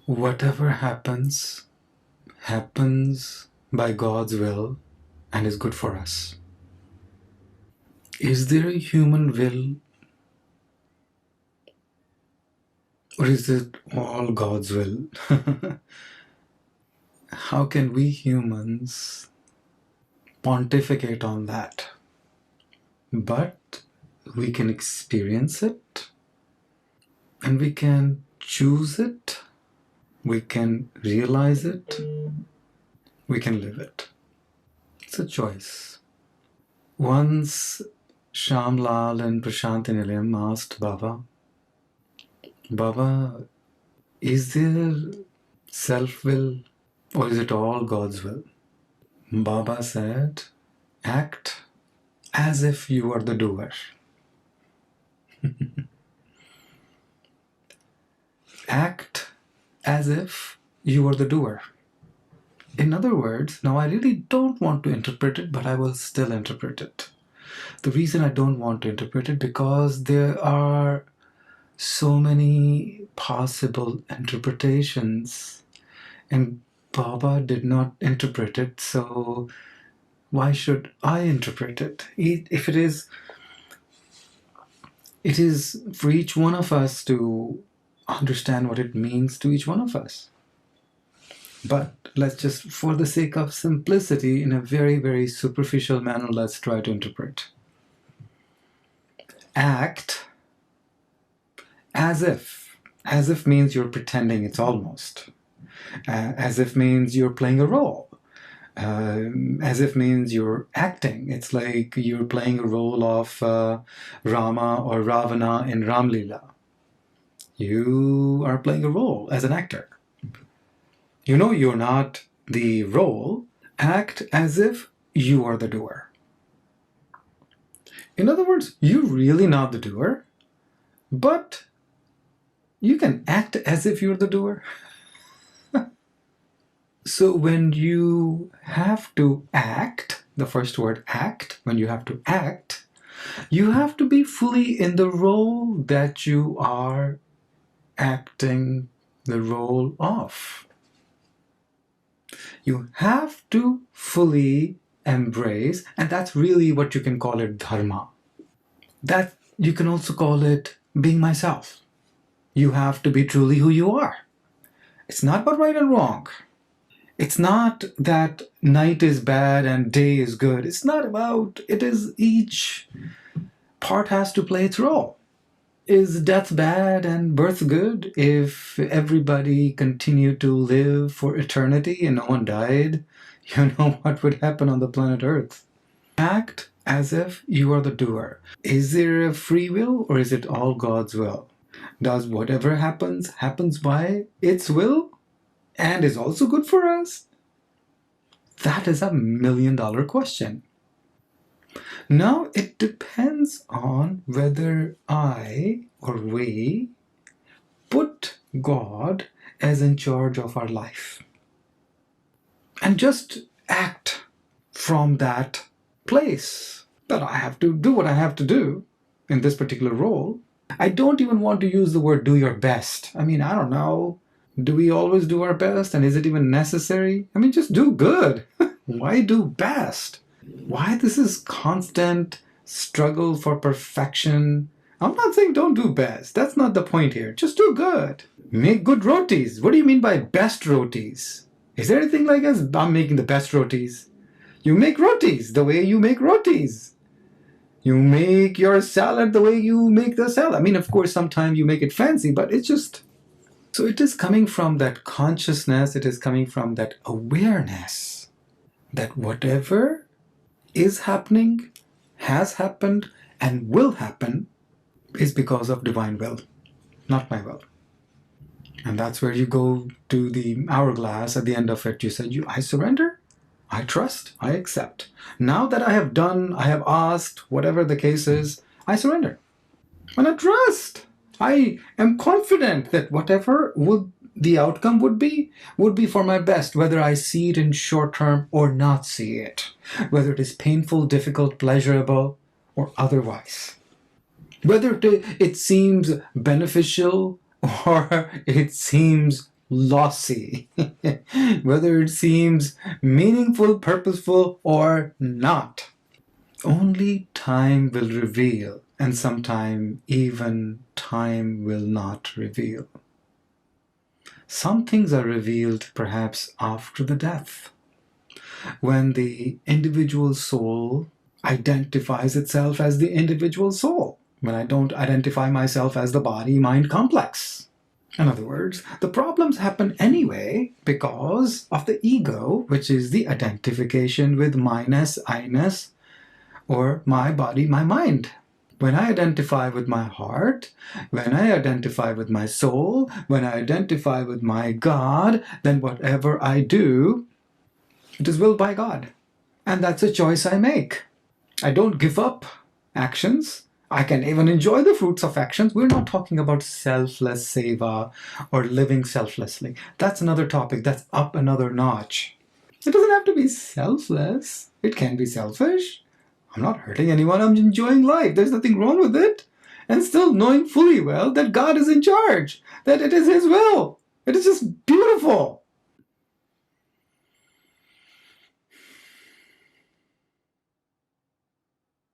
Whatever happens, happens by God's will and is good for us. Is there a human will, or is it all God's will? How can we humans pontificate on that? But we can experience it, and we can choose it, we can realize it, we can live it. It's a choice. Once Shamlal and Prashanti Nilayam asked Baba, Baba, is there self-will or is it all God's will? Baba said, act as if you are the doer. Act as if you are the doer. In other words, now I really don't want to interpret it, but I will still interpret it. The reason I don't want to interpret it because there are so many possible interpretations, and Baba did not interpret it, so why should I interpret it? If it is for each one of us to understand what it means to each one of us. But let's just, for the sake of simplicity, in a very, very superficial manner, let's try to interpret. Act as if. As if means you're pretending, it's almost. As if means you're playing a role. As if means you're acting. It's like you're playing a role of Rama or Ravana in Ramlila. You are playing a role as an actor. You know you're not the role. Act as if you are the doer. In other words, you're really not the doer, but you can act as if you're the doer. So when you have to act, the first word act, when you have to act, you have to be fully in the role that you are acting the role of. You have to fully embrace, and that's really what you can call it dharma. That you can also call it being myself. You have to be truly who you are. It's not about right and wrong. It's not that night is bad and day is good. It's not about, it is each part has to play its role. Is death bad and birth good? If everybody continued to live for eternity and no one died, you know what would happen on the planet Earth. Act as if you are the doer. Is there a free will or is it all God's will? Does whatever happens by its will and is also good for us? That is a $1 million question. Now it depends on whether I or we put God as in charge of our life and just act from that place. That I have to do what I have to do in this particular role. I don't even want to use the word do your best. I mean, I don't know. Do we always do our best? And is it even necessary? I mean, just do good. Why do best? Why this is constant struggle for perfection? I'm not saying don't do best. That's not the point here. Just do good. Make good rotis. What do you mean by best rotis? Is there anything like us? I'm making the best rotis. You make rotis the way you make rotis. You make your salad the way you make the salad. I mean, of course, sometimes you make it fancy, but it's just... So it is coming from that consciousness, it is coming from that awareness that whatever is happening, has happened, and will happen is because of divine will, not my will. And that's where you go to the hourglass at the end of it. You said, I surrender, I trust, I accept. Now that I have done, I have asked, whatever the case is, I surrender. And I trust. I am confident that whatever the outcome would be for my best, whether I see it in short term or not see it, whether it is painful, difficult, pleasurable, or otherwise. Whether it seems beneficial or it seems lossy, whether it seems meaningful, purposeful, or not. Only time will reveal, and sometime even time will not reveal. Some things are revealed perhaps after the death, when the individual soul identifies itself as the individual soul, when I don't identify myself as the body-mind complex. In other words, the problems happen anyway because of the ego, which is the identification with myness, I-ness, or my body, my mind. When I identify with my heart, when I identify with my soul, when I identify with my God, then whatever I do, it is willed by God. And that's a choice I make. I don't give up actions. I can even enjoy the fruits of actions. We're not talking about selfless seva or living selflessly. That's another topic. That's up another notch. It doesn't have to be selfless. It can be selfish. I'm not hurting anyone. I'm enjoying life. There's nothing wrong with it. And still knowing fully well that God is in charge, that it is His will. It is just beautiful.